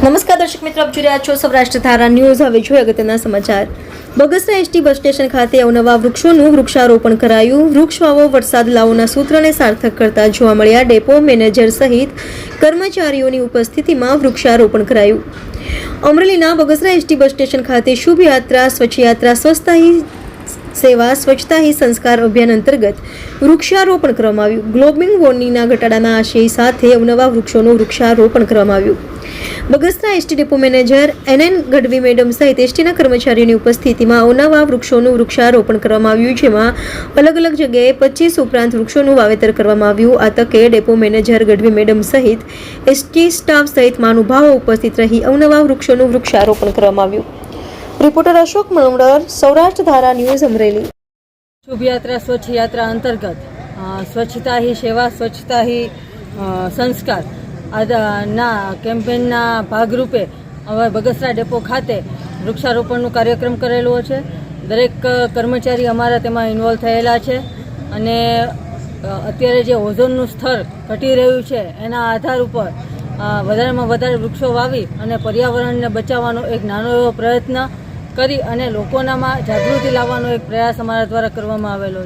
નમસ્કાર દર્શક મિત્રો, આપ જોઈ રહ્યા છો સૌરાષ્ટ્ર ધારા ન્યૂઝ। હવે જોઈએ અગત્યના સમાચાર। બગસરા એસટી બસ સ્ટેશન ખાતે અવનવા વૃક્ષોનું વૃક્ષારોપણ કરાયું। વૃક્ષ વાવો વરસાદ લાવોના સૂત્રને સાર્થક કરતા જોવા મળ્યા ડેપો મેનેજર સહિત કર્મચારીઓની ઉપસ્થિતિમાં વૃક્ષારોપણ કરાયું। અમરેલીના બગસરા એસટી બસ સ્ટેશન ખાતે શુભ યાત્રા સ્વચ્છ યાત્રા સ્વચ્છતા હી સેવા સ્વચ્છતા હી સંસ્કાર અભિયાન અંતર્ગત વૃક્ષારોપણ કરવામાં આવ્યું। ગ્લોબલ વોર્મિંગના ઘટાડાના આશય સાથે અવનવા વૃક્ષોનું વૃક્ષારોપણ કરવામાં આવ્યું। Bagasara ST depot manager NN Gadhvi madam સહિત એસટીના કર્મચારીઓની ઉપસ્થિતિમાં અવનવા વૃક્ષોનું વૃક્ષારોપણ કરવામાં આવ્યું, જેમાં અલગ અલગ જગ્યાએ 25 ઉપરાંત વૃક્ષોનું વાવેતર કરવામાં આવ્યું। આ તકે ડેપો મેનેજર ગઢવી મેડમ સહિત એસટી સ્ટાફ સહિત મહાનુભાવો ઉપસ્થિત રહી અવનવા વૃક્ષોનું વૃક્ષારોપણ કરવામાં આવ્યું। રિપોર્ટર અશોક મણવર, સૌરાષ્ટ્ર ધારા ન્યૂઝ, અમરેલી। શુભ યાત્રા સ્વચ્છ યાત્રા અંતર્ગત સ્વચ્છતા હી સેવા સ્વચ્છતા હી સંસ્કાર ના કેમ્પેનના ભાગરૂપે હવે બગસરા ડેપો ખાતે વૃક્ષારોપણનો કાર્યક્રમ કરેલો છે। દરેક કર્મચારી અમારા તેમાં ઇન્વોલ્વ થયેલા છે અને અત્યારે જે ઓઝોનનું સ્તર ઘટી રહ્યું છે એના આધાર ઉપર વધારેમાં વધારે વૃક્ષો વાવી અને પર્યાવરણને બચાવવાનો એક નાનો એવો પ્રયત્ન કરી અને લોકોનામાં જાગૃતિ લાવવાનો એક પ્રયાસ અમારા દ્વારા કરવામાં આવેલો છે।